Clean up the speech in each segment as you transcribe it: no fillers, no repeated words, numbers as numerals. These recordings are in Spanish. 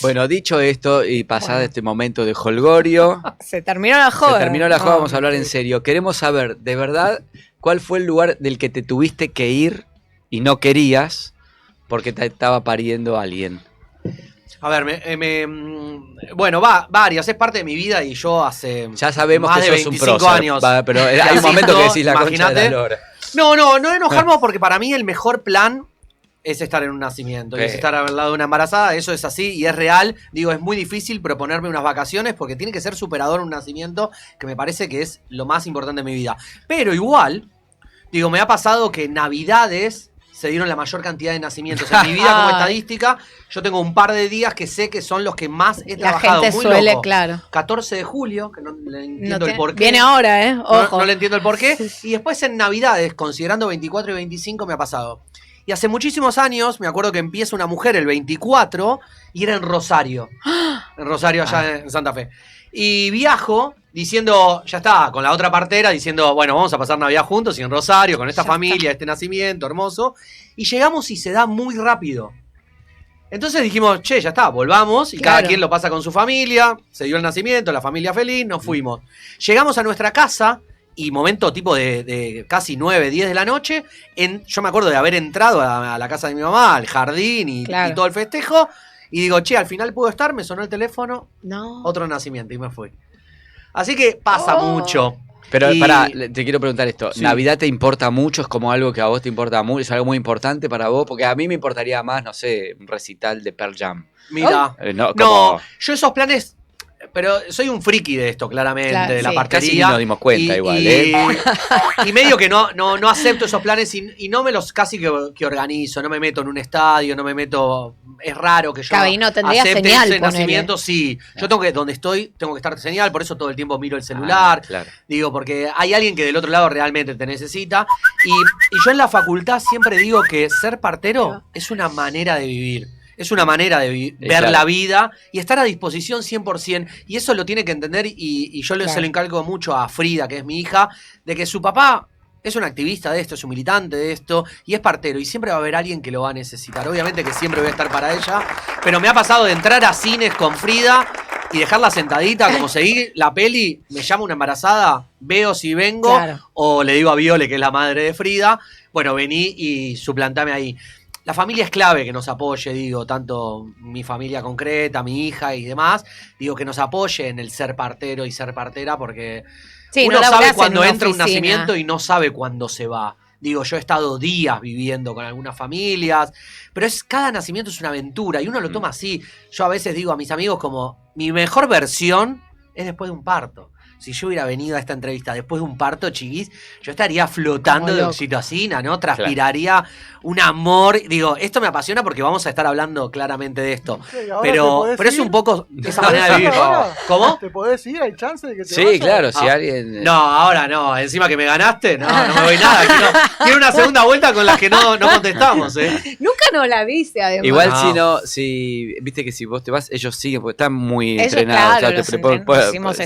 Bueno, dicho esto y pasado este momento de jolgorio, Se terminó la joda. vamos a hablar en serio. Queremos saber, de verdad, cuál fue el lugar del que te tuviste que ir y no querías porque te estaba pariendo alguien. A ver, bueno, varias, es parte de mi vida y yo hace Ya sabemos más que de sos un 25 prócer, años. pero hay un momento que decís la concha de la lora. No enojarnos porque para mí el mejor plan es estar en un nacimiento, y es estar al lado de una embarazada, eso es así y es real. Digo, es muy difícil proponerme unas vacaciones porque tiene que ser superador un nacimiento, que me parece que es lo más importante de mi vida. Pero igual, digo, me ha pasado que Navidades se dieron la mayor cantidad de nacimientos. En mi vida como estadística, yo tengo un par de días que sé que son los que más he trabajado. La gente muy suele, loco. Claro. 14 de julio, que no le entiendo el porqué. Viene ahora, ojo. No le entiendo el porqué. Y después en Navidades, considerando 24 y 25, me ha pasado. Y hace muchísimos años, me acuerdo que empieza una mujer el 24 y era en Rosario. En Rosario, allá en Santa Fe. Y viajo diciendo, ya está, con la otra partera, diciendo, bueno, vamos a pasar Navidad juntos y en Rosario, con esta familia, este nacimiento hermoso. Y llegamos y se da muy rápido. Entonces dijimos, che, ya está, volvamos. Y cada quien lo pasa con su familia. Se dio el nacimiento, la familia feliz, nos fuimos. Llegamos a nuestra casa. Y momento tipo de casi 9, 10 de la noche, yo me acuerdo de haber entrado a la casa de mi mamá, al jardín y todo el festejo, y digo, che, al final puedo estar, me sonó el teléfono, otro nacimiento, y me fui. Así que pasa mucho. Pero pará, te quiero preguntar esto, sí. ¿Navidad te importa mucho? ¿Es como algo que a vos te importa mucho? ¿Es algo muy importante para vos? Porque a mí me importaría más, no sé, un recital de Pearl Jam. Mira, no, yo esos planes... Pero soy un friki de esto, claramente, de la partería. Casi nos dimos cuenta igual, Y medio que no acepto esos planes y no me los casi que organizo. No me meto en un estadio, no me meto... Es raro que yo acepte señal, ese nacimiento, sí. Yo donde estoy, tengo que estar señal, por eso todo el tiempo miro el celular. Digo, porque hay alguien que del otro lado realmente te necesita. Y yo en la facultad siempre digo que ser partero es una manera de vivir. Es una manera de ver la vida y estar a disposición 100%. Y eso lo tiene que entender y yo se lo encargo mucho a Frida, que es mi hija, de que su papá es un activista de esto, es un militante de esto y es partero. Y siempre va a haber alguien que lo va a necesitar. Obviamente que siempre voy a estar para ella. Pero me ha pasado de entrar a cines con Frida y dejarla sentadita, como seguir la peli, me llama una embarazada, veo si vengo, o le digo a Viole, que es la madre de Frida, bueno, vení y suplantame ahí. La familia es clave que nos apoye, digo, tanto mi familia concreta, mi hija y demás, digo, que nos apoye en el ser partero y ser partera, porque uno sabe cuándo entra un nacimiento y no sabe cuándo se va. Digo, yo he estado días viviendo con algunas familias, pero cada nacimiento es una aventura y uno lo toma así. Yo a veces digo a mis amigos como, mi mejor versión es después de un parto. Si yo hubiera venido a esta entrevista después de un parto, chiquis, yo estaría flotando de oxitocina, ¿no? Transpiraría un amor. Digo, esto me apasiona porque vamos a estar hablando claramente de esto. Pero es un poco esa manera de vivir. ¿Cómo? ¿Te podés ir? ¿Hay chance de que te vayas? Sí, claro, si alguien... No, ahora no. Encima que me ganaste, no me voy nada. Quiero una segunda vuelta con las que no contestamos, Nunca nos la dice, además. Igual si viste que si vos te vas, ellos siguen, porque están muy entrenados. Seguimos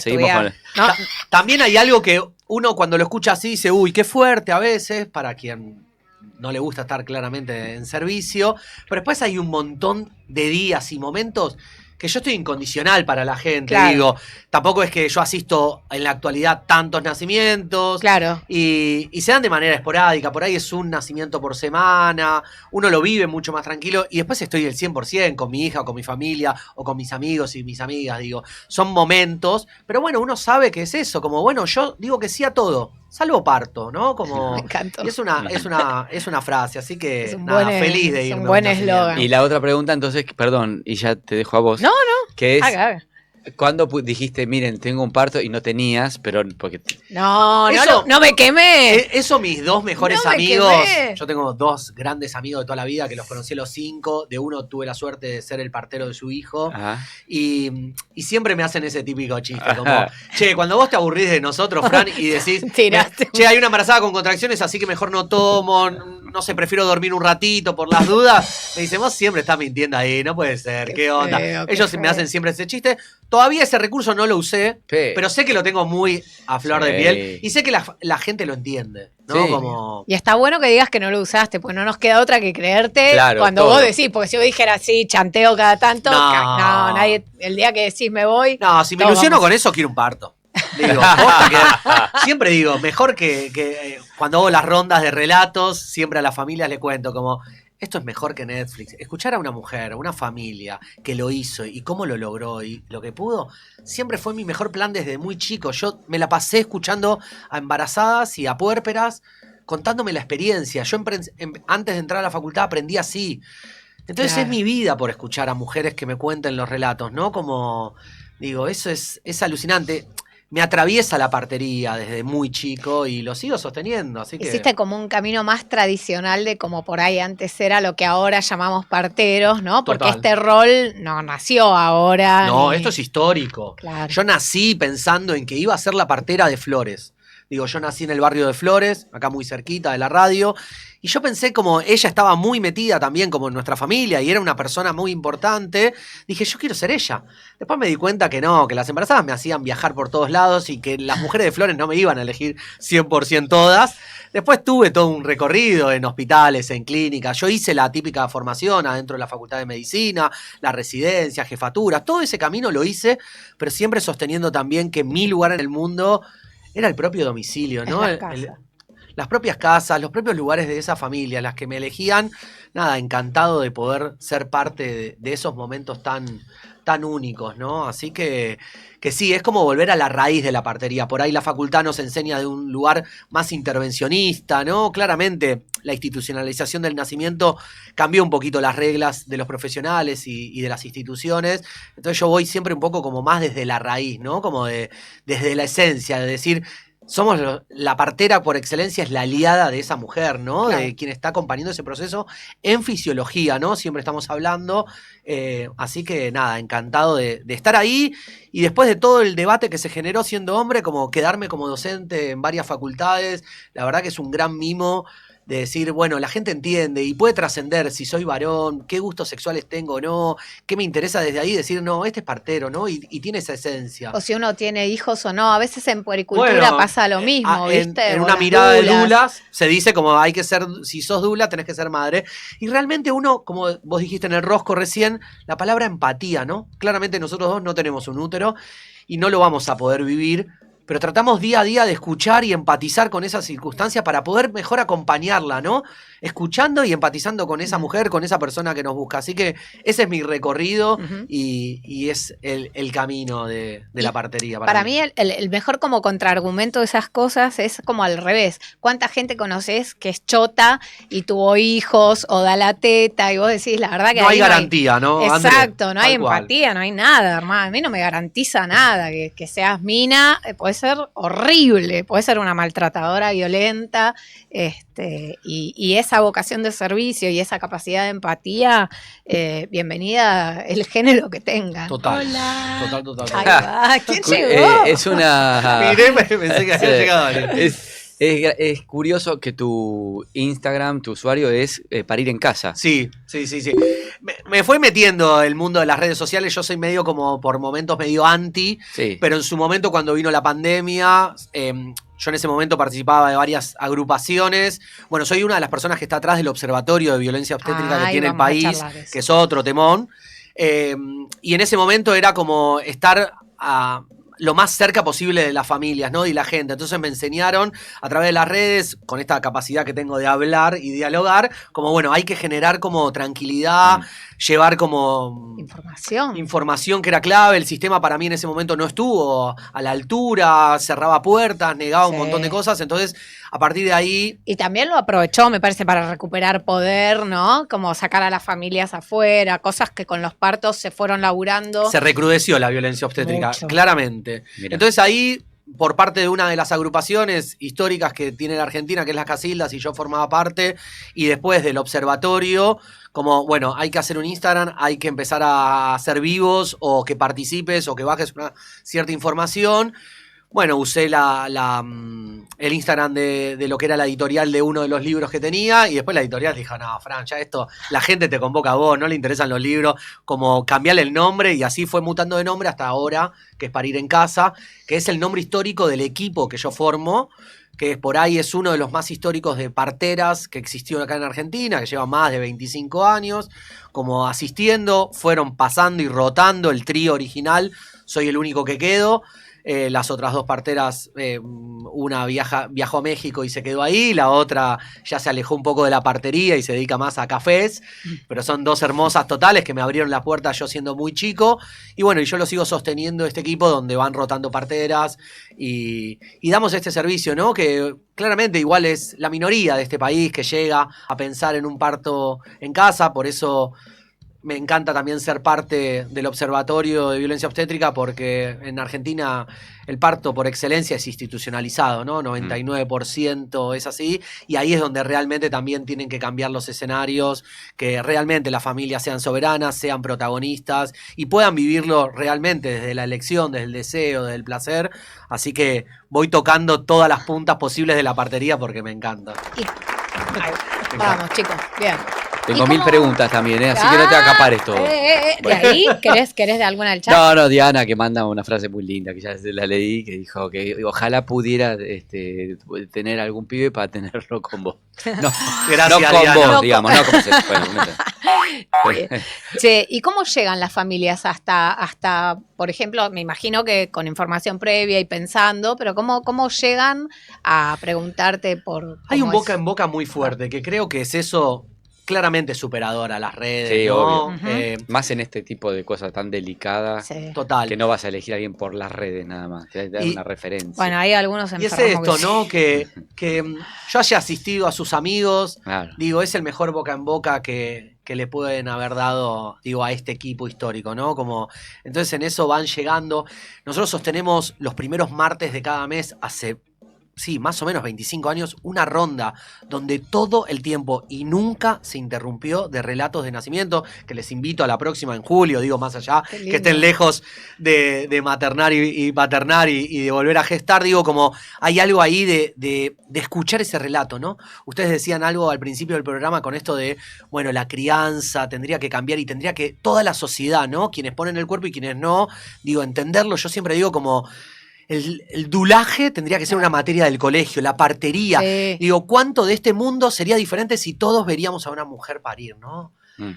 También hay algo que uno cuando lo escucha así dice, uy, qué fuerte a veces, para quien no le gusta estar claramente en servicio, pero después hay un montón de días y momentos que yo estoy incondicional para la gente, digo, tampoco es que yo asisto en la actualidad tantos nacimientos, y se dan de manera esporádica, por ahí es un nacimiento por semana, uno lo vive mucho más tranquilo, y después estoy el 100% con mi hija, o con mi familia, o con mis amigos y mis amigas, digo, son momentos, pero bueno, uno sabe que es eso, como bueno, yo digo que sí a todo, salvo parto, ¿no? Como, me encantó. Y es una frase, así que nada, feliz de irme. Es un buen eslogan. Y la otra pregunta, entonces, perdón, y ya te dejo a vos. No. Que es, ¿cuándo dijiste, miren, tengo un parto y no tenías, pero porque... No me quemé. Eso mis dos mejores amigos, yo tengo dos grandes amigos de toda la vida que los conocí a los 5, de uno tuve la suerte de ser el partero de su hijo, y siempre me hacen ese típico chiste, como, che, cuando vos te aburrís de nosotros, Fran, y decís, che, hay una embarazada con contracciones, así que mejor no tomo, no sé, prefiero dormir un ratito por las dudas, me dicen, vos siempre estás mintiendo ahí, no puede ser, ¿qué onda? Ellos me hacen siempre ese chiste. Todavía ese recurso no lo usé, pero sé que lo tengo muy a flor de piel y sé que la gente lo entiende, ¿no? Sí. Como... Y está bueno que digas que no lo usaste, porque no nos queda otra que creerte cuando vos decís, porque si yo dijera así, chanteo cada tanto, no, nadie, el día que decís me voy. No, si me ilusiono con eso, quiero un parto. Digo, siempre digo, mejor que cuando hago las rondas de relatos, siempre a las familias le cuento como, esto es mejor que Netflix. Escuchar a una mujer, a una familia que lo hizo y cómo lo logró y lo que pudo, siempre fue mi mejor plan desde muy chico. Yo me la pasé escuchando a embarazadas y a puérperas, contándome la experiencia. Yo antes de entrar a la facultad aprendí así. Entonces es mi vida por escuchar a mujeres que me cuenten los relatos, ¿no? Como, digo, eso es alucinante. Me atraviesa la partería desde muy chico y lo sigo sosteniendo, así que... Hiciste como un camino más tradicional de como por ahí antes era lo que ahora llamamos parteros, ¿no? Porque este rol no nació ahora. No, esto es histórico. Claro. Yo nací pensando en que iba a ser la partera de Flores. Digo, yo nací en el barrio de Flores, acá muy cerquita de la radio, y yo pensé como ella estaba muy metida también como en nuestra familia y era una persona muy importante, dije, yo quiero ser ella. Después me di cuenta que no, que las embarazadas me hacían viajar por todos lados y que las mujeres de Flores no me iban a elegir 100% todas. Después tuve todo un recorrido en hospitales, en clínicas. Yo hice la típica formación adentro de la Facultad de Medicina, la residencia, jefatura. Todo ese camino lo hice, pero siempre sosteniendo también que mi lugar en el mundo era el propio domicilio, ¿no? Las propias casas, los propios lugares de esa familia, las que me elegían. Nada, encantado de poder ser parte de esos momentos tan únicos, ¿no? Así que sí, es como volver a la raíz de la partería. Por ahí la facultad nos enseña de un lugar más intervencionista, ¿no? Claramente la institucionalización del nacimiento cambió un poquito las reglas de los profesionales y de las instituciones. Entonces yo voy siempre un poco como más desde la raíz, ¿no? Como desde la esencia, de decir... Somos la partera por excelencia, es la aliada de esa mujer, ¿no? Claro. De quien está acompañando ese proceso en fisiología, ¿no? Siempre estamos hablando. Así que nada, encantado de estar ahí. Y después de todo el debate que se generó siendo hombre, como quedarme como docente en varias facultades, la verdad que es un gran mimo de decir, bueno, la gente entiende y puede trascender si soy varón, qué gustos sexuales tengo o no, qué me interesa desde ahí, decir, no, este es partero, ¿no? Y tiene esa esencia. O si uno tiene hijos o no, a veces en puericultura pasa lo mismo, ¿viste? En una mirada de dulas se dice como hay que ser, si sos dula tenés que ser madre. Y realmente uno, como vos dijiste en el rosco recién, la palabra empatía, ¿no? Claramente nosotros dos no tenemos un útero y no lo vamos a poder vivir, pero tratamos día a día de escuchar y empatizar con esa circunstancia para poder mejor acompañarla, ¿no? Escuchando y empatizando con esa mujer, con esa persona que nos busca. Así que ese es mi recorrido y es el camino de la partería. Para mí el mejor como contraargumento de esas cosas es como al revés. ¿Cuánta gente conoces que es chota y tuvo hijos o da la teta y vos decís, la verdad que no hay garantía, ¿no? Exacto, André, no hay empatía, no hay nada, hermano. A mí no me garantiza nada que seas mina, puede ser horrible, puede ser una maltratadora violenta, y esa vocación de servicio y esa capacidad de empatía, bienvenida el género que tengan. Total. Hola. Total. Ahí va. ¿Quién llegó? Es una... Miré, pensé que había llegado alguien. Es curioso que tu Instagram, tu usuario es parir en casa. Sí. Me fue metiendo el mundo de las redes sociales. Yo soy medio como por momentos medio anti, sí. Pero en su momento cuando vino la pandemia, yo en ese momento participaba de varias agrupaciones. Bueno, soy una de las personas que está atrás del Observatorio de Violencia Obstétrica que tiene el país, que es otro temón. Y en ese momento era como estar lo más cerca posible de las familias, ¿no? Y la gente. Entonces me enseñaron a través de las redes, con esta capacidad que tengo de hablar y dialogar, como bueno, hay que generar como tranquilidad, llevar como información que era clave. El sistema para mí en ese momento no estuvo a la altura, cerraba puertas, negaba un montón de cosas. Entonces, a partir de ahí... Y también lo aprovechó, me parece, para recuperar poder, ¿no? Como sacar a las familias afuera, cosas que con los partos se fueron laburando. Se recrudeció la violencia obstétrica, claramente. Mirá. Entonces ahí, por parte de una de las agrupaciones históricas que tiene la Argentina, que es las Casildas, y yo formaba parte, y después del observatorio, como, bueno, hay que hacer un Instagram, hay que empezar a hacer vivos, o que participes, o que bajes una cierta información. bueno, usé el Instagram de lo que era la editorial de uno de los libros que tenía, y después la editorial dijo, no, Fran, ya esto, la gente te convoca a vos, no le interesan los libros, como cambiarle el nombre, y así fue mutando de nombre hasta ahora, que es Parir en Casa, que es el nombre histórico del equipo que yo formo, que por ahí es uno de los más históricos de parteras que existió acá en Argentina, que lleva más de 25 años, como asistiendo, fueron pasando y rotando el trío original, soy el único que quedo. Las otras dos parteras, una viajó a México y se quedó ahí, la otra ya se alejó un poco de la partería y se dedica más a cafés, pero son dos hermosas totales que me abrieron la puerta yo siendo muy chico, y bueno, y yo lo sigo sosteniendo este equipo donde van rotando parteras y damos este servicio, ¿no? Que claramente igual es la minoría de este país que llega a pensar en un parto en casa, por eso me encanta también ser parte del Observatorio de Violencia Obstétrica, porque en Argentina el parto por excelencia es institucionalizado, ¿no? 99% es así, y ahí es donde realmente también tienen que cambiar los escenarios, que realmente las familias sean soberanas, sean protagonistas y puedan vivirlo realmente desde la elección, desde el deseo, desde el placer. Así que voy tocando todas las puntas posibles de la partería porque me encanta. Vamos, chicos, bien. Tengo 1000 preguntas también, así que no te acapares todo. ¿De ahí? ¿Querés de alguna del chat? No, Diana, que manda una frase muy linda, que ya la leí, que dijo que ojalá pudiera tener algún pibe para tenerlo con vos. No, gracias, no con Diana. vos, No digamos, no como se... Che, ¿y cómo llegan las familias hasta, por ejemplo, me imagino que con información previa y pensando, pero cómo llegan a preguntarte por... Hay un boca en boca muy fuerte, que creo que es eso... Claramente superador a las redes, sí, ¿no? obvio. Más en este tipo de cosas tan delicadas, Sí. Total. que no vas a elegir a alguien por las redes nada más, te da una referencia. Bueno, hay algunos Y es enfermos esto, que ¿no? sí. Que yo haya asistido a sus amigos, Claro. digo, es el mejor boca en boca que le pueden haber dado, digo, a este equipo histórico, ¿no? Como, entonces en eso van llegando. Nosotros sostenemos los primeros martes de cada mes hace... Sí, más o menos 25 años, una ronda donde todo el tiempo y nunca se interrumpió de relatos de nacimiento, que les invito a la próxima en julio, digo, más allá, que estén lejos de maternar y paternar y de volver a gestar, digo, como hay algo ahí de escuchar ese relato, ¿no? Ustedes decían algo al principio del programa con esto de, bueno, la crianza tendría que cambiar y tendría que toda la sociedad, ¿no? Quienes ponen el cuerpo y quienes no, digo, entenderlo, yo siempre digo como... El dulaje tendría que ser una materia del colegio, la partería. Sí. Digo, ¿cuánto de este mundo sería diferente si todos veríamos a una mujer parir, ¿no?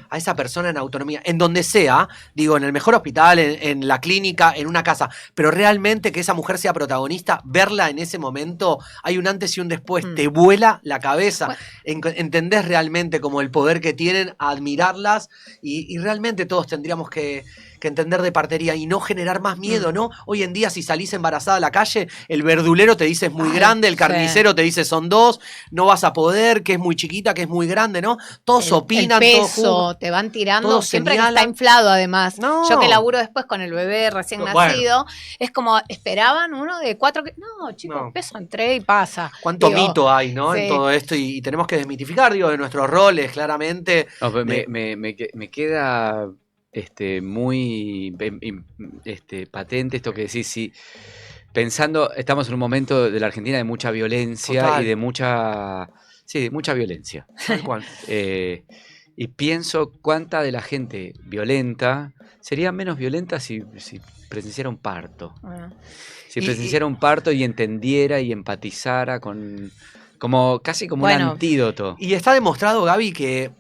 A esa persona en autonomía, en donde sea, digo, en el mejor hospital, en la clínica, en una casa, pero realmente que esa mujer sea protagonista, verla en ese momento, hay un antes y un después, te vuela la cabeza, bueno. Entendés realmente como el poder que tienen, admirarlas y realmente todos tendríamos que entender de partería y no generar más miedo, ¿no? Hoy en día si salís embarazada a la calle, el verdulero te dice es muy grande, el carnicero te dice son 2, no vas a poder, que es muy chiquita, que es muy grande, ¿no? Todos opinan, el peso, todos te van tirando, todos siempre señalan. Que está inflado además. No. Yo que laburo después con el bebé recién nacido, es como, esperaban uno de 4 que... No, chicos, peso entré y pasa. Cuánto mito hay, ¿no? Sí. En todo esto y tenemos que desmitificar, digo, de nuestros roles, claramente. No, me queda... muy patente esto que decís, sí, pensando, estamos en un momento de la Argentina de mucha violencia. Total. Y de mucha violencia. Tal cual. Y pienso cuánta de la gente violenta sería menos violenta si presenciara un parto. Si presenciara un parto y entendiera y empatizara casi como un antídoto. Y está demostrado, Gaby, que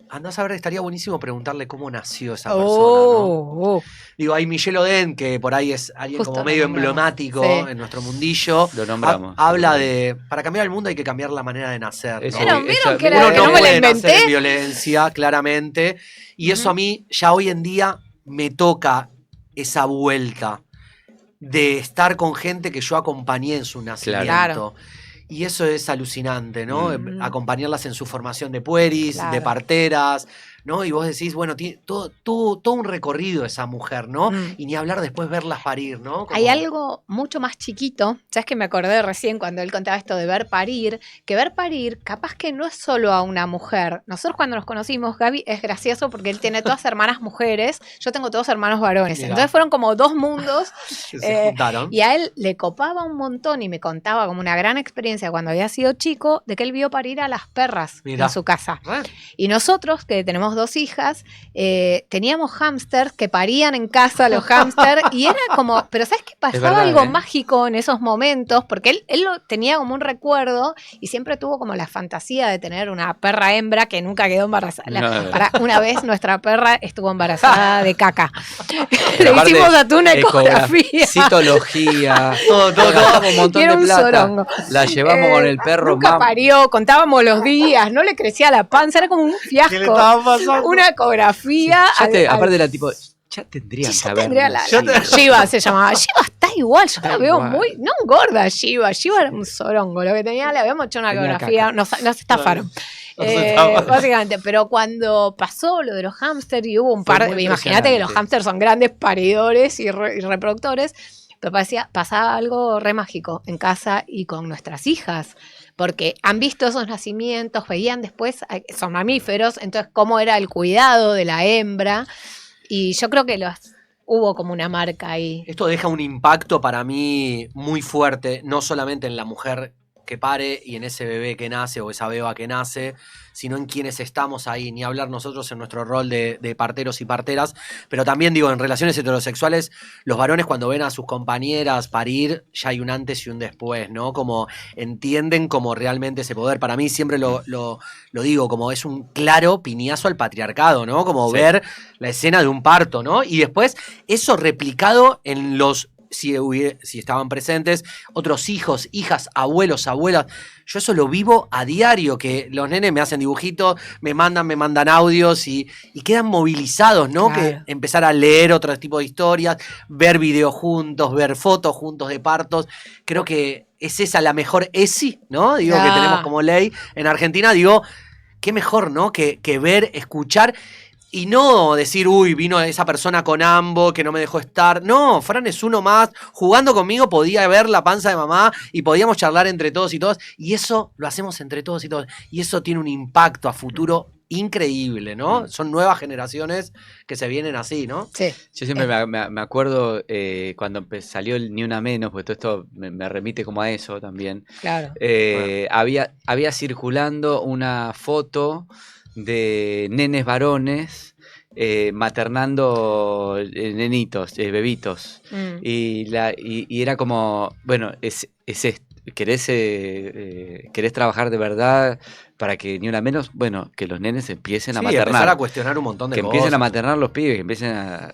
andás a ver, estaría buenísimo preguntarle cómo nació esa persona, ¿no? Digo, hay Michel Oden, que por ahí es alguien como medio emblemático en nuestro mundillo. Lo nombramos. Habla de, para cambiar el mundo hay que cambiar la manera de nacer, ¿no? ¿Vieron que uno no me la puede inventé? nacer en violencia, claramente. Y eso a mí, ya hoy en día, me toca esa vuelta de estar con gente que yo acompañé en su nacimiento. Claro. Y eso es alucinante, ¿no? Acompañarlas en su formación de pueris, de parteras, ¿no? Y vos decís, bueno, tiene todo un recorrido esa mujer, ¿no? Y ni hablar después verlas parir, ¿no? Hay algo mucho más chiquito, sabes que me acordé recién cuando él contaba esto de ver parir, que ver parir capaz que no es solo a una mujer. Nosotros cuando nos conocimos, Gaby es gracioso porque él tiene todas hermanas mujeres, yo tengo todos hermanos varones. Mirá. Entonces fueron como dos mundos se juntaron. Y a él le copaba un montón y me contaba como una gran experiencia cuando había sido chico de que él vio parir a las perras en su casa. Y nosotros, que tenemos 2 hijas, teníamos hámsters que parían en casa los hámsters y era como, pero ¿sabes qué? Pasaba verdad, algo mágico en esos momentos, porque él lo tenía como un recuerdo y siempre tuvo como la fantasía de tener una perra hembra que nunca quedó embarazada. Una vez nuestra perra estuvo embarazada de caca. Le hicimos a tú una ecografía. Citología. Todo. Un montón de plata. Sorongo. La llevamos con el perro. Nunca parió, contábamos los días, no le crecía la panza, era como un fiasco. ¿Qué le estaba pasando? Una ecografía. Aparte era tipo... Ya tendrían que haberla. Shiva se llamaba. Shiva está igual, yo la veo muy... No engorda Shiva era un sorongo. Lo que tenía, le habíamos hecho una ecografía, nos estafaron. Básicamente, pero cuando pasó lo de los hámsters y hubo un par de... Imagínate que los hámsters son grandes paridores y reproductores, pero pasaba algo re mágico en casa y con nuestras hijas. Porque han visto esos nacimientos, veían después, son mamíferos, entonces cómo era el cuidado de la hembra... Y yo creo que hubo como una marca ahí. Esto deja un impacto para mí muy fuerte, no solamente en la mujer que pare y en ese bebé que nace o esa beba que nace, sino en quienes estamos ahí, ni hablar nosotros en nuestro rol de parteros y parteras, pero también digo, en relaciones heterosexuales, los varones cuando ven a sus compañeras parir, ya hay un antes y un después, ¿no? Como entienden como realmente ese poder. Para mí siempre lo digo, como es un claro piñazo al patriarcado, ¿no? Como ver la escena de un parto, ¿no? Y después eso replicado en los... Si estaban presentes, otros hijos, hijas, abuelos, abuelas. Yo eso lo vivo a diario, que los nenes me hacen dibujitos, me mandan audios y quedan movilizados, ¿no? Claro. Que empezar a leer otro tipo de historias, ver videos juntos, ver fotos juntos de partos. Creo que es esa la mejor ESI, ¿no? Digo, que tenemos como ley en Argentina. Digo, qué mejor, ¿no? Que ver, escuchar. Y no decir, uy, vino esa persona con ambo que no me dejó estar. No, Fran es uno más. Jugando conmigo podía ver la panza de mamá y podíamos charlar entre todos y todas. Y eso lo hacemos entre todos y todas. Y eso tiene un impacto a futuro increíble, ¿no? Son nuevas generaciones que se vienen así, ¿no? Sí. Yo siempre me acuerdo cuando salió el Ni Una Menos, porque todo esto me remite como a eso también. Claro. Había circulando una foto de nenes varones maternando nenitos, bebitos. Y era como, bueno, ¿querés trabajar de verdad para que ni una menos? Bueno, que los nenes empiecen a maternar. Empezar a cuestionar un montón de cosas. Que empiecen a maternar los pibes, que empiecen a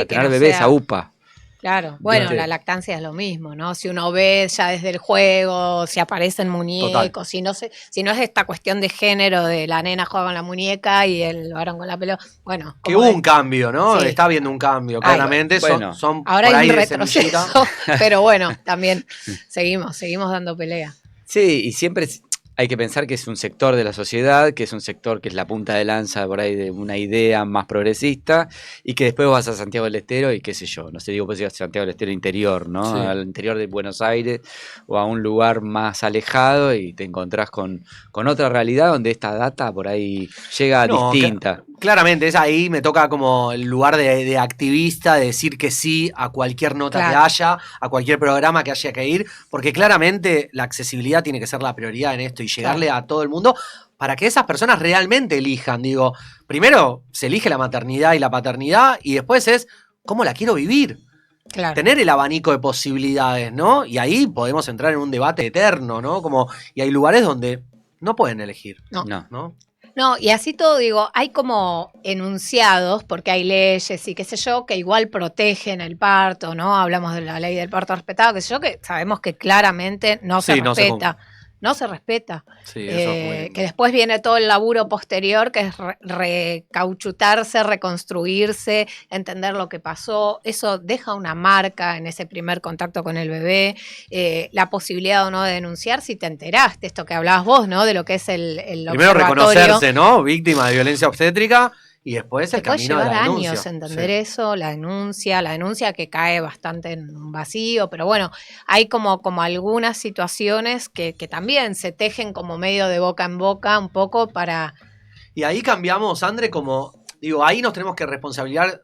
tener no bebés a UPA. Claro, bueno, la lactancia es lo mismo, ¿no? Si uno ve ya desde el juego, si aparecen muñecos, si no es esta cuestión de género de la nena juega con la muñeca y el varón con la pelota, bueno. Que hubo un cambio, ¿no? Sí. Está habiendo un cambio, claramente. Bueno, son ahora por hay ahí un retroceso, pero bueno, también seguimos dando pelea. Sí, y siempre hay que pensar que es un sector de la sociedad, que es un sector que es la punta de lanza por ahí de una idea más progresista, y que después vas a Santiago del Estero y qué sé yo, no sé, digo, pues ir a Santiago del Estero interior, ¿no? Sí. Al interior de Buenos Aires o a un lugar más alejado y te encontrás con otra realidad donde esta data por ahí llega distinta. Claramente, es ahí, me toca como el lugar de activista, de decir que sí a cualquier nota que haya, a cualquier programa que haya que ir, porque claramente la accesibilidad tiene que ser la prioridad en esto y llegarle a todo el mundo para que esas personas realmente elijan. Digo, primero se elige la maternidad y la paternidad y después es cómo la quiero vivir. Claro. Tener el abanico de posibilidades, ¿no? Y ahí podemos entrar en un debate eterno, ¿no? Y hay lugares donde no pueden elegir. No, y así todo, digo, hay como enunciados, porque hay leyes y qué sé yo, que igual protegen el parto, ¿no? Hablamos de la ley del parto respetado, qué sé yo, que sabemos que claramente no se respeta. no se respeta. Sí, eso es muy... Que después viene todo el laburo posterior, que es recauchutarse, reconstruirse, entender lo que pasó. Eso deja una marca en ese primer contacto con el bebé. La posibilidad o no de denunciar si te enteraste, esto que hablabas vos, ¿no? De lo que es el primero observatorio. reconocerse, ¿no? Víctima de violencia obstétrica. Y después el camino de la denuncia. Llevar años entender eso, la denuncia que cae bastante en un vacío, pero bueno, hay como algunas situaciones que también se tejen como medio de boca en boca un poco para... Y ahí cambiamos, André, como, digo, ahí nos tenemos que responsabilizar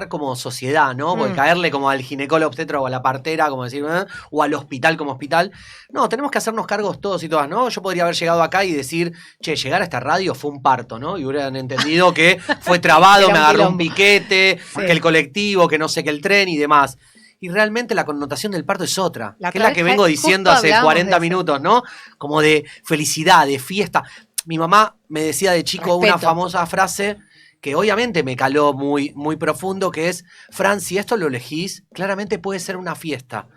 como sociedad, ¿no? Porque caerle como al ginecólogo obstetra o a la partera, como decir, o al hospital como hospital. No, tenemos que hacernos cargos todos y todas, ¿no? Yo podría haber llegado acá y decir, che, llegar a esta radio fue un parto, ¿no? Y hubieran entendido que fue trabado, me agarró un piquete, que el colectivo, que no sé qué, el tren y demás. Y realmente la connotación del parto es otra, que es la que vengo diciendo hace 40 minutos, ¿no? Como de felicidad, de fiesta. Mi mamá me decía de chico una famosa frase que obviamente me caló muy, muy profundo, que es, Fran, si esto lo elegís, claramente puede ser una fiesta.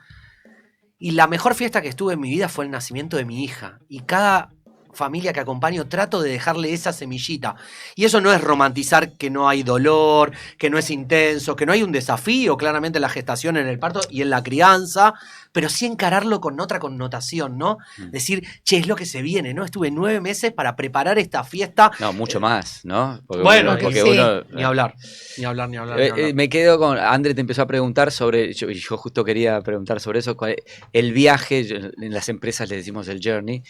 Y la mejor fiesta que estuve en mi vida fue el nacimiento de mi hija. Y cada familia que acompaño trato de dejarle esa semillita. Y eso no es romantizar que no hay dolor, que no es intenso, que no hay un desafío claramente en la gestación, en el parto y en la crianza, pero sí encararlo con otra connotación, ¿no? Decir, che, es lo que se viene, ¿no? Estuve 9 meses para preparar esta fiesta. No, mucho más, ¿no? Porque bueno, porque uno... Ni hablar. Me quedo con... André te empezó a preguntar sobre... Yo justo quería preguntar sobre eso. El viaje, en las empresas le decimos el journey.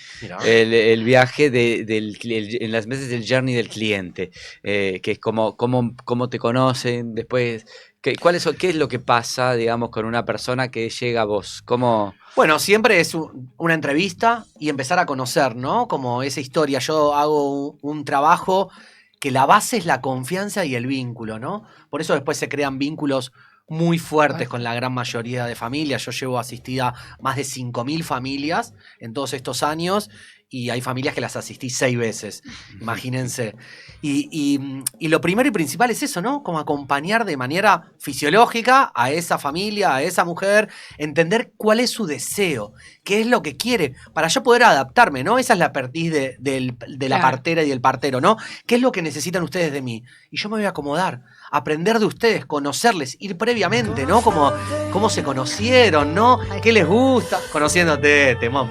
El viaje en las meses del journey del cliente. Que es cómo te conocen después... ¿Qué es lo que pasa, digamos, con una persona que llega a vos? ¿Cómo? Bueno, siempre es una entrevista y empezar a conocer, ¿no? Como esa historia. Yo hago un trabajo que la base es la confianza y el vínculo, ¿no? Por eso después se crean vínculos muy fuertes con la gran mayoría de familias. Yo llevo asistida más de 5.000 familias en todos estos años y hay familias que las asistí 6 veces, imagínense. Y lo primero y principal es eso, ¿no? Como acompañar de manera fisiológica a esa familia, a esa mujer, entender cuál es su deseo, qué es lo que quiere, para yo poder adaptarme, ¿no? Esa es la perdiz de la partera y del partero, ¿no? ¿Qué es lo que necesitan ustedes de mí? Y yo me voy a acomodar, aprender de ustedes, conocerles, ir previamente, ¿no? Como cómo se conocieron, ¿no? ¿Qué les gusta? Conociéndote, temón.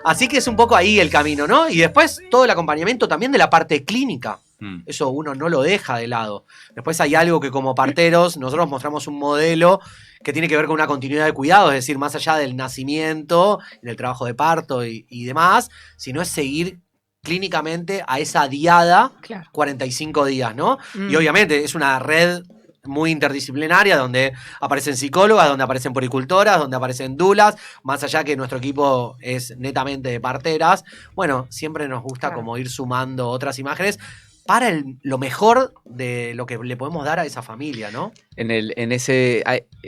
Así que es un poco ahí el camino, ¿no? Y después todo el acompañamiento también de la parte clínica. Eso uno no lo deja de lado. Después hay algo que como parteros nosotros mostramos un modelo que tiene que ver con una continuidad de cuidado, es decir, más allá del nacimiento, del trabajo de parto y demás, sino es seguir clínicamente a esa diada 45 días, ¿no? Y obviamente es una red muy interdisciplinaria, donde aparecen psicólogas, donde aparecen poricultoras, donde aparecen dulas, más allá que nuestro equipo es netamente de parteras. Bueno, siempre nos gusta como ir sumando otras imágenes para lo mejor de lo que le podemos dar a esa familia, ¿no?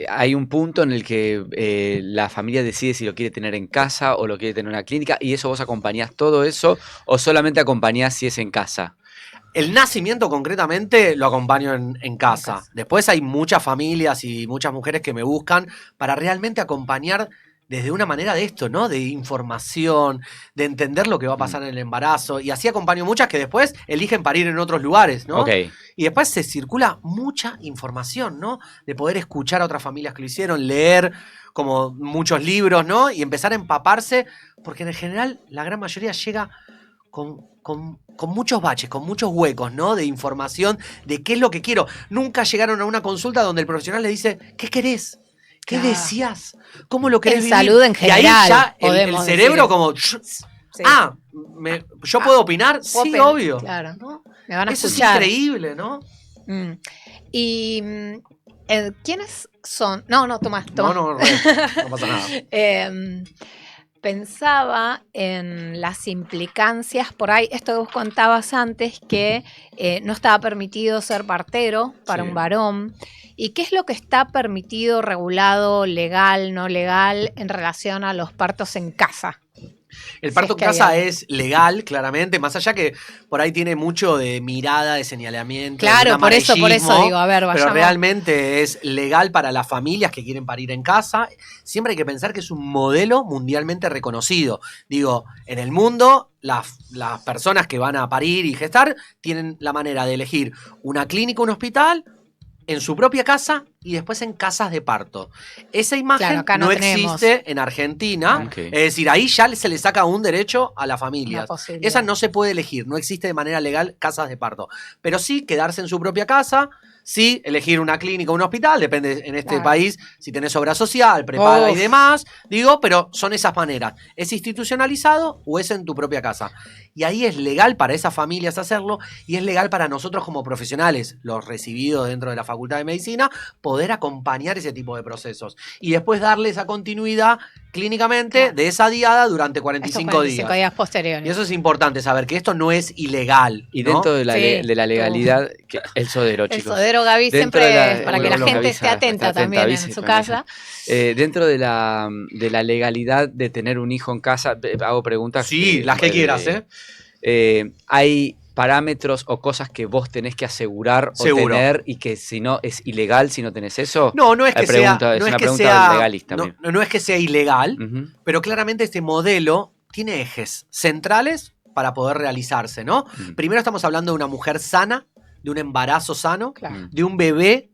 Hay un punto en el que la familia decide si lo quiere tener en casa o lo quiere tener en una clínica, y eso vos acompañás todo eso, o solamente acompañás si es en casa. El nacimiento concretamente lo acompaño en casa. Después hay muchas familias y muchas mujeres que me buscan para realmente acompañar desde una manera de esto, ¿no? De información, de entender lo que va a pasar en el embarazo. Y así acompaño muchas que después eligen parir en otros lugares, ¿no? Y después se circula mucha información, ¿no? De poder escuchar a otras familias que lo hicieron, leer como muchos libros, ¿no? Y empezar a empaparse, porque en general la gran mayoría llega con muchos baches, con muchos huecos, ¿no? De información, de qué es lo que quiero. Nunca llegaron a una consulta donde el profesional le dice, ¿qué querés? ¿Qué deseás? ¿Cómo lo querés vivir? Salud en general. Y ahí ya el cerebro como... ¿yo puedo opinar? Sí, obvio. Claro, ¿no? Me van a Eso escuchar. Es increíble, ¿no? Y... ¿quiénes son? No, Tomás. No pasa nada. Pensaba en las implicancias por ahí, esto que vos contabas antes, que no estaba permitido ser partero para un varón. ¿Y qué es lo que está permitido, regulado, legal, no legal, en relación a los partos en casa? El parto en casa es legal, claramente, más allá que por ahí tiene mucho de mirada, de señalamiento. Claro, de por eso digo, a ver, vayamos. Pero realmente es legal para las familias que quieren parir en casa. Siempre hay que pensar que es un modelo mundialmente reconocido. Digo, en el mundo, las personas que van a parir y gestar tienen la manera de elegir una clínica, un hospital, en su propia casa y después en casas de parto. Esa imagen no existe en Argentina. Okay. Es decir, ahí ya se le saca un derecho a las familias. Esa no se puede elegir, no existe de manera legal casas de parto. Pero sí quedarse en su propia casa, sí elegir una clínica o un hospital, depende en este país si tenés obra social, prepaga y demás. Digo, pero son esas maneras. ¿Es institucionalizado o es en tu propia casa? Y ahí es legal para esas familias hacerlo y es legal para nosotros como profesionales, los recibidos dentro de la Facultad de Medicina, poder acompañar ese tipo de procesos y después darle esa continuidad clínicamente de esa diada durante 45 días posteriores. Y eso es importante saber, que esto no es ilegal. Y dentro de la legalidad, que el sodero, chicos. El sodero, Gaby, siempre para que la gente esté atenta también en su casa. Dentro de la legalidad de tener un hijo en casa, hago preguntas. Sí, las que quieras, ¿hay parámetros o cosas que vos tenés que asegurar o tener y que si no es ilegal si no tenés eso? No es que sea legalista. No es que sea ilegal, pero claramente este modelo tiene ejes centrales para poder realizarse, ¿no? Primero estamos hablando de una mujer sana, de un embarazo sano, de un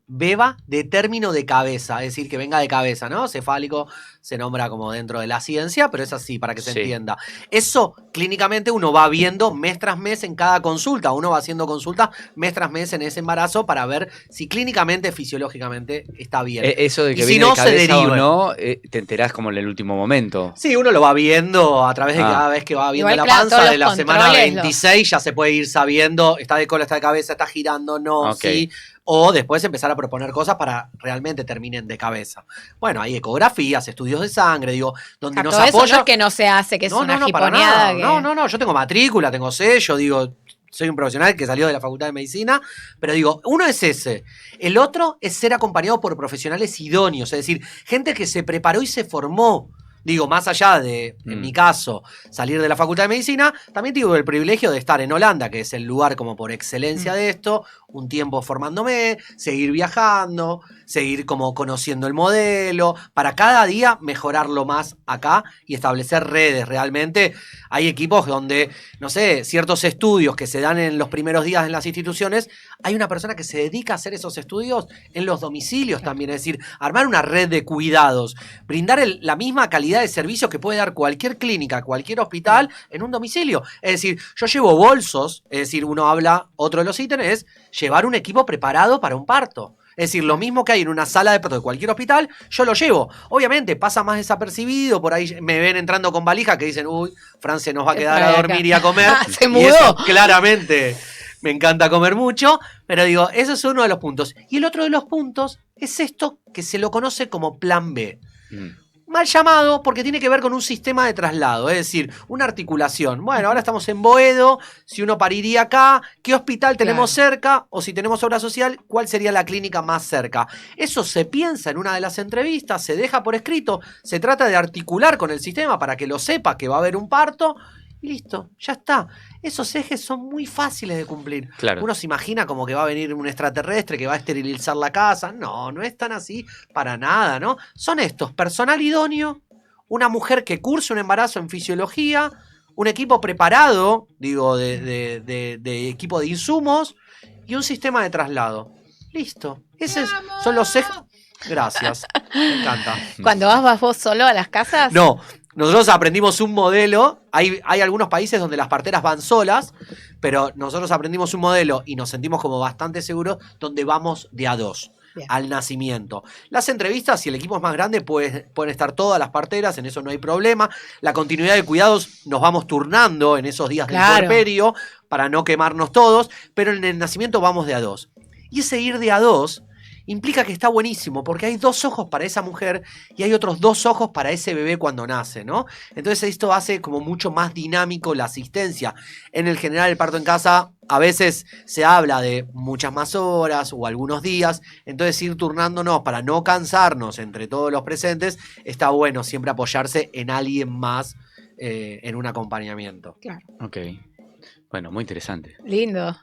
beba de término de cabeza, es decir, que venga de cabeza, ¿no? Cefálico se nombra como dentro de la ciencia, pero es así, para que se entienda. Eso, clínicamente, uno va viendo mes tras mes en cada consulta. Uno va haciendo consultas mes tras mes en ese embarazo para ver si clínicamente, fisiológicamente, está bien. Eso de que viene de cabeza o no, te enterás como en el último momento. Sí, uno lo va viendo a través de cada vez que va viendo igual, la panza. De la semana 26 ya se puede ir sabiendo, está de cola, está de cabeza, está girando, no, sí. O después empezar a proponer cosas para realmente terminen de cabeza. Bueno, hay ecografías, estudios de sangre, digo, donde nos apoya. Eso no es que no se hace, que es una jiponeada. No, yo tengo matrícula, tengo sello, digo, soy un profesional que salió de la Facultad de Medicina, pero digo, uno es ese. El otro es ser acompañado por profesionales idóneos, es decir, gente que se preparó y se formó. Digo, más allá de, en mi caso, salir de la Facultad de Medicina, también tengo el privilegio de estar en Holanda, que es el lugar como por excelencia de esto, un tiempo formándome, seguir viajando, seguir como conociendo el modelo, para cada día mejorarlo más acá y establecer redes realmente. Hay equipos donde, no sé, ciertos estudios que se dan en los primeros días en las instituciones, hay una persona que se dedica a hacer esos estudios en los domicilios también, es decir, armar una red de cuidados, brindar la misma calidad de servicios que puede dar cualquier clínica, cualquier hospital en un domicilio. Es decir, yo llevo bolsos, es decir, otro de los ítems es llevar un equipo preparado para un parto. Es decir, lo mismo que hay en una sala de parto de cualquier hospital, yo lo llevo. Obviamente pasa más desapercibido, por ahí me ven entrando con valija que dicen, uy, Fran se nos va a quedar a dormir y a comer. Se mudó. Y eso, claramente, me encanta comer mucho, pero digo, ese es uno de los puntos. Y el otro de los puntos es esto que se lo conoce como plan B. Mal llamado porque tiene que ver con un sistema de traslado, es decir, una articulación. Bueno, ahora estamos en Boedo, si uno pariría acá, ¿qué hospital tenemos cerca? O si tenemos obra social, ¿cuál sería la clínica más cerca? Eso se piensa en una de las entrevistas, se deja por escrito, se trata de articular con el sistema para que lo sepa que va a haber un parto y listo, ya está. Esos ejes son muy fáciles de cumplir. Claro. Uno se imagina como que va a venir un extraterrestre que va a esterilizar la casa. No es tan así para nada, ¿no? Son estos, personal idóneo, una mujer que curse un embarazo en fisiología, un equipo preparado, digo, de equipo de insumos y un sistema de traslado. Listo. Esos son los ejes. Gracias. Me encanta. ¿Cuando vas vos solo a las casas? No. Nosotros aprendimos un modelo, hay algunos países donde las parteras van solas, pero nosotros aprendimos un modelo y nos sentimos como bastante seguros donde vamos de a dos. Bien. Al nacimiento. Las entrevistas, si el equipo es más grande, pueden estar todas las parteras, en eso no hay problema. La continuidad de cuidados nos vamos turnando en esos días del puerperio para no quemarnos todos, pero en el nacimiento vamos de a dos. Y ese ir de a dos implica que está buenísimo, porque hay 2 ojos para esa mujer y hay otros 2 ojos para ese bebé cuando nace, ¿no? Entonces esto hace como mucho más dinámico la asistencia. En el general, el parto en casa a veces se habla de muchas más horas o algunos días, entonces ir turnándonos para no cansarnos entre todos los presentes, está bueno siempre apoyarse en alguien más en un acompañamiento. Claro. Ok. Bueno, muy interesante. Lindo.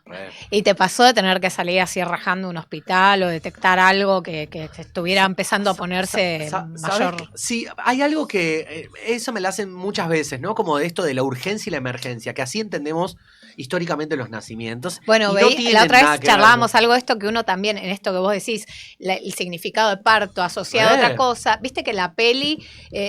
¿Y te pasó de tener que salir así rajando un hospital o detectar algo que estuviera empezando a ponerse mayor? Sí, hay algo que eso me lo hacen muchas veces, ¿no? Como esto de la urgencia y la emergencia, que así entendemos históricamente los nacimientos. Bueno, la otra vez charlábamos algo de esto que uno también, en esto que vos decís, el significado de parto asociado a otra cosa. Viste que la peli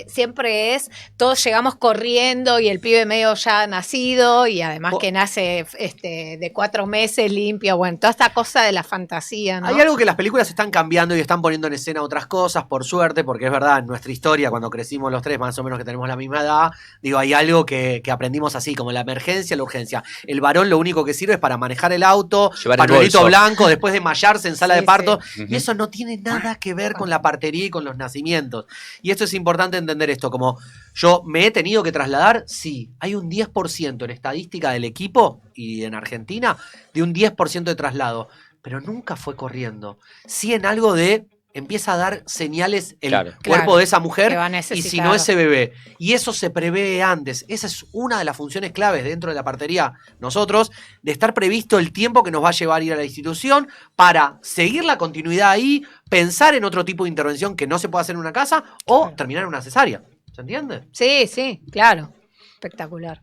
siempre es, todos llegamos corriendo y el pibe medio ya nacido y además que nace de 4 meses limpio, bueno, toda esta cosa de la fantasía, ¿no? Hay algo que las películas están cambiando y están poniendo en escena otras cosas, por suerte, porque es verdad, en nuestra historia, cuando crecimos los tres, más o menos que tenemos la misma edad, digo, hay algo que aprendimos así, como la emergencia, la urgencia. El varón lo único que sirve es para manejar el auto, pañuelito blanco, después de mallarse en sala de parto, y eso no tiene nada que ver con la partería y con los nacimientos. Y esto es importante entender esto, como yo me he tenido que trasladar, sí, hay un 10% en estadística del equipo y en Argentina de un 10% de traslado, pero nunca fue corriendo. Sí en algo de empieza a dar señales el cuerpo de esa mujer y si no ese bebé. Y eso se prevé antes. Esa es una de las funciones claves dentro de la partería, nosotros, de estar previsto el tiempo que nos va a llevar a ir a la institución para seguir la continuidad ahí, pensar en otro tipo de intervención que no se puede hacer en una casa o terminar en una cesárea. ¿Se entiende? Sí, sí, claro. Espectacular.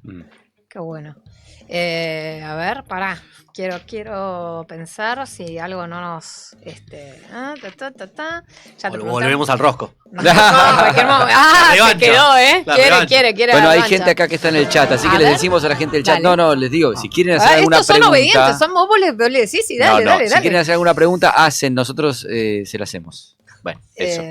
Qué bueno. A ver, pará. Quiero pensar si algo no nos... Ya te volvemos al rosco. No, en cualquier momento. Se quedó, ¿eh? Quiere. Bueno, hay gente acá que está en el chat, así que les decimos a la gente del chat. Dale. No, les digo, si quieren hacer alguna pregunta... Estos son obedientes, vos le decís, sí, dale. Si quieren hacer alguna pregunta, nosotros se la hacemos. Bueno, eso.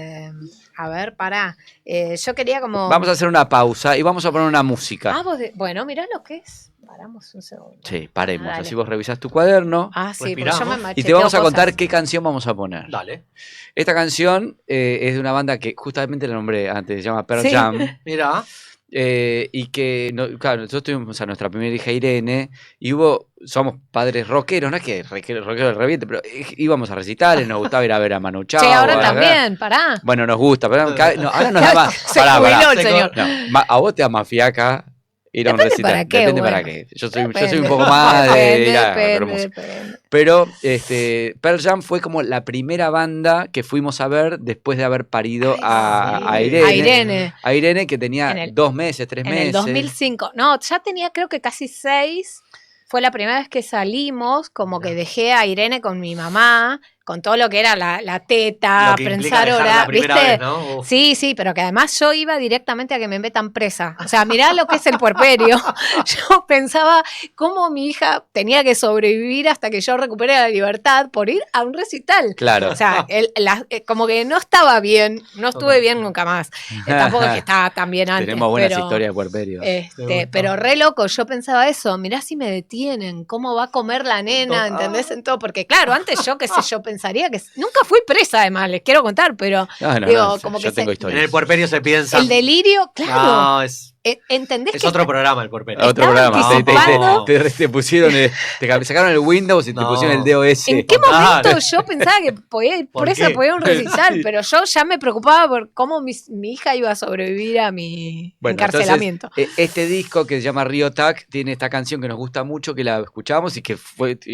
A ver, pará. Yo quería como... Vamos a hacer una pausa y vamos a poner una música. Bueno, mirá lo que es. Paramos un segundo. Sí, paremos. Así vos revisás tu cuaderno. Sí, porque yo me y te vamos a contar qué canción vamos a poner. Dale. Esta canción es de una banda que justamente la nombré antes, se llama Pearl Jam. Mirá. Y que, nosotros tuvimos a nuestra primera hija Irene y somos padres rockeros, no es que rockeros del reviente, pero íbamos a recitales, nos gustaba ir a ver a Manu Chao. Sí, ahora también, pará. Bueno, nos gusta, pero ahora nos da más. Se jubiló el señor. A vos te da más fiaca ir a un recital. ¿Para qué? Depende para qué. Yo soy un poco más Depende. Pero Pearl Jam fue como la primera banda que fuimos a ver después de haber parido a Irene. A Irene, que tenía 2 meses, 3 meses. En el 2005. No, ya tenía creo que casi 6. Fue la primera vez que salimos, como que dejé a Irene con mi mamá, con todo lo que era la teta, prensar hora, ¿viste? Vez, ¿no? Sí, pero que además yo iba directamente a que me metan presa. O sea, mirá lo que es el puerperio. Yo pensaba cómo mi hija tenía que sobrevivir hasta que yo recupere la libertad por ir a un recital. Claro. O sea, como que no estaba bien, no estuve bien nunca más. Tampoco es que estaba tan bien antes. Tenemos buenas historias de puerperio. Pero re loco, yo pensaba eso, mirá si me detienen, cómo va a comer la nena, ¿entendés? En todo, porque claro, antes yo, qué sé yo, pensaría que nunca fui presa, además, les quiero contar, pero como yo que tengo historias. En el puerperio se piensa. El delirio, claro. No, ¿entendés? Es otro programa el puerperio. Otro programa. Te pusieron, te sacaron el Windows y te pusieron el DOS. ¿En qué momento yo pensaba que podía ir presa, podía un recital? Pero yo ya me preocupaba por cómo mi hija iba a sobrevivir a mi encarcelamiento. Entonces, este disco que se llama Rio Tac tiene esta canción que nos gusta mucho, que la escuchamos y que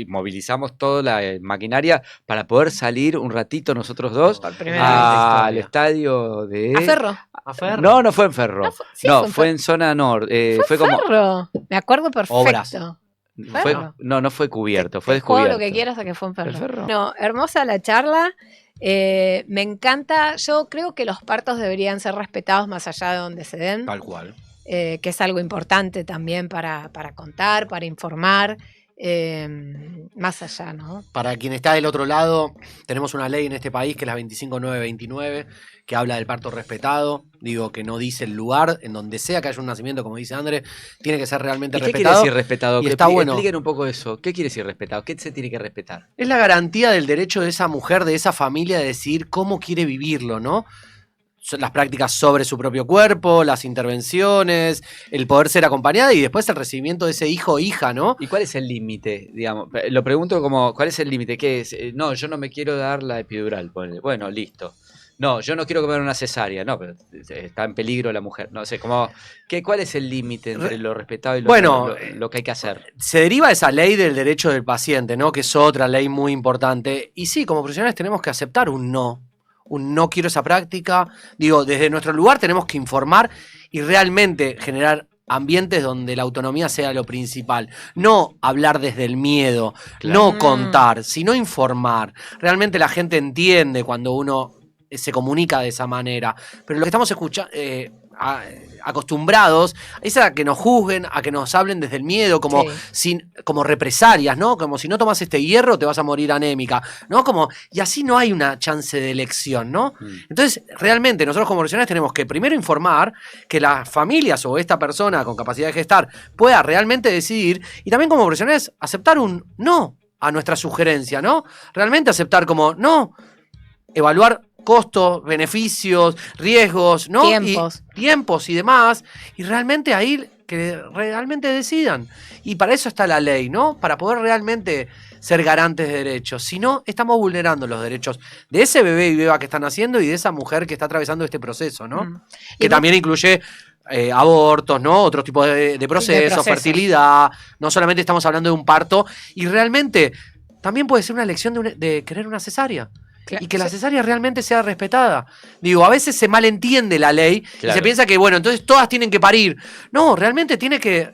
movilizamos toda la maquinaria para poder salir un ratito nosotros dos al estadio de... ¿A Ferro? No fue en Ferro. Fue en zona norte. Fue como... Ferro. Me acuerdo perfecto. Obras. No fue cubierto, fue descubierto. Todo lo que quieras a que fue en Ferro. No, hermosa la charla. Me encanta. Yo creo que los partos deberían ser respetados más allá de donde se den. Tal cual. Que es algo importante también para contar, para informar. Más allá, ¿no? Para quien está del otro lado, tenemos una ley en este país que es la 25929, que habla del parto respetado. Digo, que no dice el lugar, en donde sea que haya un nacimiento, como dice André, tiene que ser realmente respetado. ¿Qué quiere decir respetado? Y está bueno. Expliquen un poco eso. ¿Qué quiere decir respetado? ¿Qué se tiene que respetar? Es la garantía del derecho de esa mujer, de esa familia, de decidir cómo quiere vivirlo, ¿no? Las prácticas sobre su propio cuerpo, las intervenciones, el poder ser acompañada y después el recibimiento de ese hijo o hija, ¿no? ¿Y cuál es el límite? Digamos, lo pregunto como, ¿cuál es el límite? ¿Qué es? No, yo no me quiero dar la epidural. Bueno, listo. no, yo no quiero que me hagan una cesárea, no, pero está en peligro la mujer. No sé, ¿cuál es el límite entre lo respetado y lo que hay que hacer? Se deriva esa ley del derecho del paciente, ¿no? Que es otra ley muy importante. Y sí, como profesionales tenemos que aceptar un no quiero esa práctica. Digo, desde nuestro lugar tenemos que informar y realmente generar ambientes donde la autonomía sea lo principal. No hablar desde el miedo, no contar, sino informar. Realmente la gente entiende cuando uno se comunica de esa manera. Pero lo que estamos acostumbrados es a que nos juzguen, a que nos hablen desde el miedo, como represalias, ¿no? Como si no tomas este hierro te vas a morir anémica, ¿no? Y así no hay una chance de elección, ¿no? Entonces, realmente nosotros como profesionales tenemos que primero informar que las familias o esta persona con capacidad de gestar pueda realmente decidir, y también como profesionales aceptar un no a nuestra sugerencia, ¿no? Realmente aceptar como no, evaluar costos, beneficios, riesgos, ¿no? Tiempos y demás, y realmente ahí que realmente decidan. Y para eso está la ley, ¿no? Para poder realmente ser garantes de derechos. Si no, estamos vulnerando los derechos de ese bebé y beba que están haciendo y de esa mujer que está atravesando este proceso, ¿no? Que también incluye abortos, ¿no? Otro tipo de procesos, fertilidad. No solamente estamos hablando de un parto, y realmente también puede ser una elección de querer una cesárea. Y que la cesárea realmente sea respetada. Digo, a veces se malentiende la ley y se piensa que, bueno, entonces todas tienen que parir. No, realmente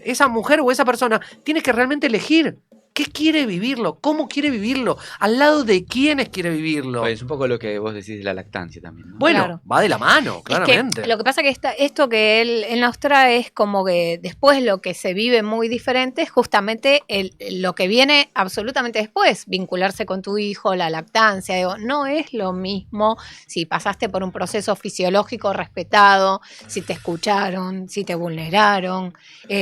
esa mujer o esa persona tiene que realmente elegir qué quiere vivirlo, cómo quiere vivirlo, al lado de quiénes quiere vivirlo. Pues es un poco lo que vos decís de la lactancia también, ¿no? Bueno, va de la mano, claramente. Es que lo que pasa es que esto que él nos trae es como que después lo que se vive muy diferente es justamente lo que viene absolutamente después, vincularse con tu hijo, la lactancia. Digo, no es lo mismo si pasaste por un proceso fisiológico respetado, si te escucharon, si te vulneraron.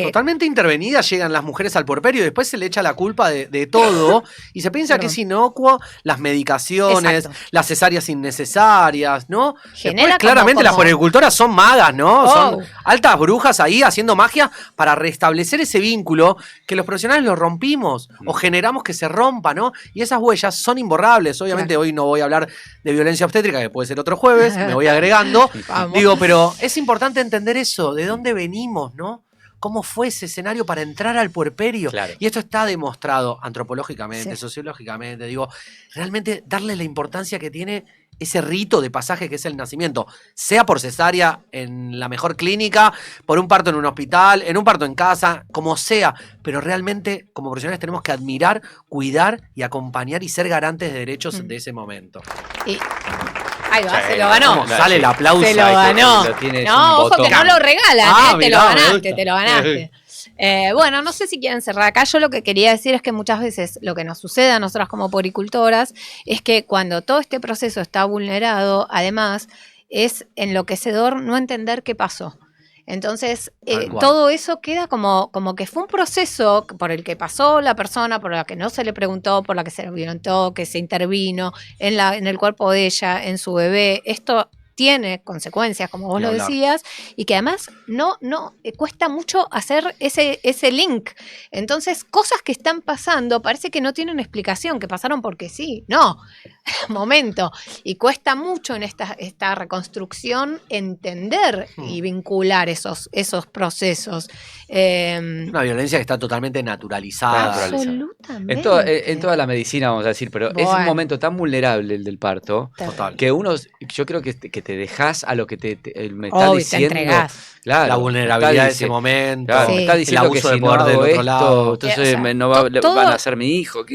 Totalmente intervenidas llegan las mujeres al puerperio y después se le echa la culpa de todo y se piensa que es inocuo las medicaciones, las cesáreas innecesarias, ¿no? Después, claramente las puericultoras son magas, ¿no? Son altas brujas ahí haciendo magia para restablecer ese vínculo que los profesionales lo rompimos o generamos que se rompa, ¿no? Y esas huellas son imborrables. Obviamente hoy no voy a hablar de violencia obstétrica, que puede ser otro jueves, me voy agregando. Digo, pero es importante entender eso, de dónde venimos, ¿no? ¿Cómo fue ese escenario para entrar al puerperio? Claro. Y esto está demostrado antropológicamente, sociológicamente. Digo, realmente darle la importancia que tiene ese rito de pasaje que es el nacimiento, sea por cesárea en la mejor clínica, por un parto en un hospital, en un parto en casa, como sea. Pero realmente, como profesionales, tenemos que admirar, cuidar y acompañar y ser garantes de derechos de ese momento. Ahí va, se lo ganó. Sale el aplauso. Se lo ganó. No, ojo que no lo regalan, te lo ganaste. Bueno, no sé si quieren cerrar acá. Yo lo que quería decir es que muchas veces lo que nos sucede a nosotras como puericultoras es que cuando todo este proceso está vulnerado, además, es enloquecedor no entender qué pasó. Entonces, todo eso queda como que fue un proceso por el que pasó la persona, por la que no se le preguntó, por la que se le violentó, que se intervino en el cuerpo de ella, en su bebé. Esto tiene consecuencias, como vos lo decías, y que además no cuesta mucho hacer ese link. Entonces, cosas que están pasando parece que no tienen explicación, que pasaron porque sí. No, momento. Y cuesta mucho en esta reconstrucción entender y vincular esos procesos. Una violencia que está totalmente naturalizada. Absolutamente. En toda la medicina, vamos a decir, pero es un momento tan vulnerable el del parto, que yo creo que te dejás a lo que me está diciendo. Te entregás. Claro, la vulnerabilidad de ese momento. Claro, me está diciendo que si no hago del otro lado, entonces van a ser mi hijo.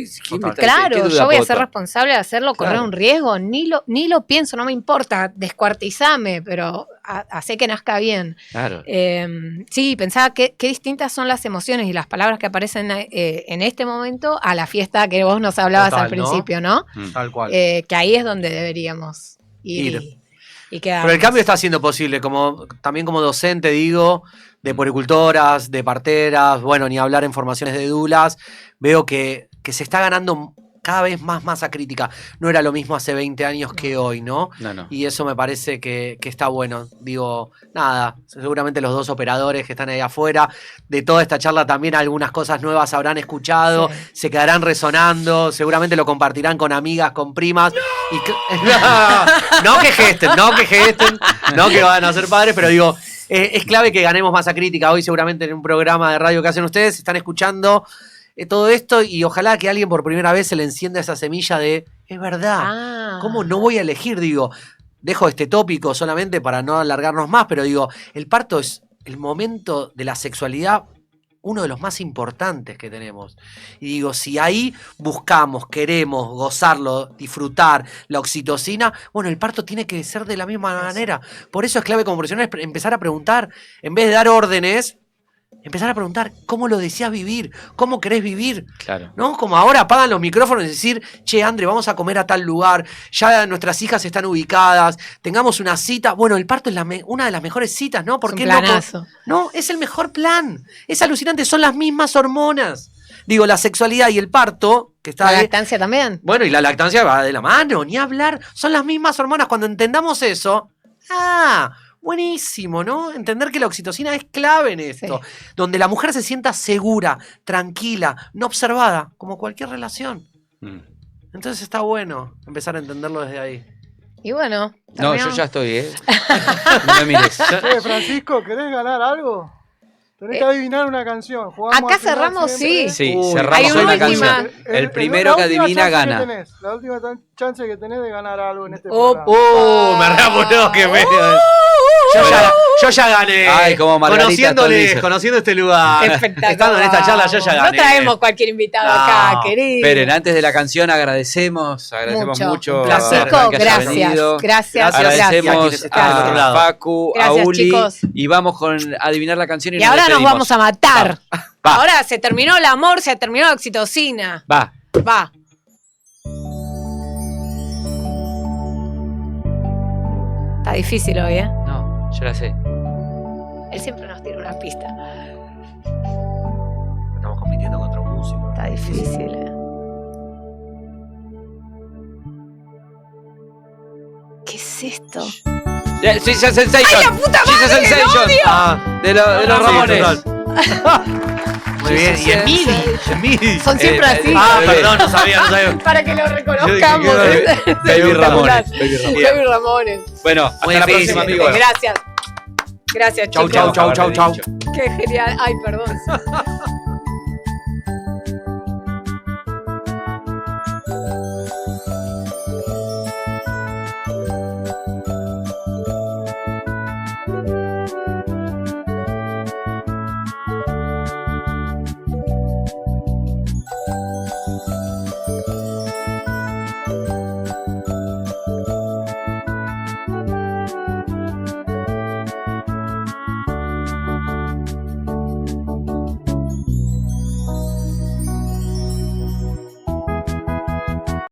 Claro, yo voy a ser responsable de hacerlo, correr un riesgo. Ni lo pienso, no me importa, descuartizame, pero hace que nazca bien. Claro. Sí, pensaba qué distintas son las emociones y las palabras que aparecen en este momento a la fiesta que vos nos hablabas al principio, ¿no? Tal cual. Que ahí es donde deberíamos ir. Pero el cambio está siendo posible, también como docente, digo, de puericultoras, de parteras, bueno, ni hablar en formaciones de dulas, veo que se está ganando cada vez más masa crítica. No era lo mismo hace 20 años que hoy, ¿no? No. Y eso me parece que está bueno. Digo, nada, seguramente los dos operadores que están ahí afuera, de toda esta charla también algunas cosas nuevas habrán escuchado, se quedarán resonando, seguramente lo compartirán con amigas, con primas. No que gesten, no que van a ser padres, pero digo, es clave que ganemos masa crítica. Hoy seguramente en un programa de radio que hacen ustedes, están escuchando todo esto y ojalá que alguien por primera vez se le encienda esa semilla de, es verdad, ¿cómo no voy a elegir? Digo, dejo este tópico solamente para no alargarnos más, pero digo, el parto es el momento de la sexualidad, uno de los más importantes que tenemos. Y digo, si ahí buscamos, queremos gozarlo, disfrutar la oxitocina, bueno, el parto tiene que ser de la misma manera. Por eso es clave como profesional empezar a preguntar, en vez de dar órdenes, empezar a preguntar cómo lo deseas vivir, cómo querés vivir. Claro. ¿No? Como ahora apagan los micrófonos y decir, che, André, vamos a comer a tal lugar, ya nuestras hijas están ubicadas, tengamos una cita. Bueno, el parto es una de las mejores citas, ¿no? ¿Por qué planazo. No, es el mejor plan. Es alucinante, son las mismas hormonas. Digo, la sexualidad y el parto, que está ¿La lactancia también? Bueno, y la lactancia va de la mano, ni hablar. Son las mismas hormonas. Cuando entendamos eso, buenísimo, ¿no? Entender que la oxitocina es clave en esto. Sí. Donde la mujer se sienta segura, tranquila, no observada, como cualquier relación. Entonces está bueno empezar a entenderlo desde ahí. Y bueno. No, yo ya estoy, No me mires. Francisco, ¿querés ganar algo? Tenés que adivinar una canción. Acá cerramos, sí. Sí, cerramos una canción. El primero que adivina gana. La última chance que tenés de ganar algo en este programa. Me reapuró, que me... Yo ya gané. Ay, como conociendo este lugar. Espectacular. Estando en esta charla, yo ya gané. No traemos cualquier invitado acá, querido. Esperen, antes de la canción agradecemos mucho. Francisco, gracias. Agradecemos a Facu, a Uli. Chicos. Y vamos con adivinar la canción y ahora nos vamos a matar. Va. Ahora se terminó el amor, se terminó la oxitocina. Va. Está difícil hoy, ¿eh? No, yo la sé. Él siempre nos tira una pista. Estamos compitiendo contra un músico. Está difícil, ¿eh? ¿Qué es esto? Jesus Sensation. ¡Ay, la puta madre! Jesus Sensation. De los Ramones. Muy bien, y en MIDI. Son siempre así. Perdón, no sabía. Para que lo reconozcamos. Baby Ramones. Baby Ramones. Bueno, hasta la próxima, amigos. Gracias, chicos. Chau. Qué genial. Ay, perdón.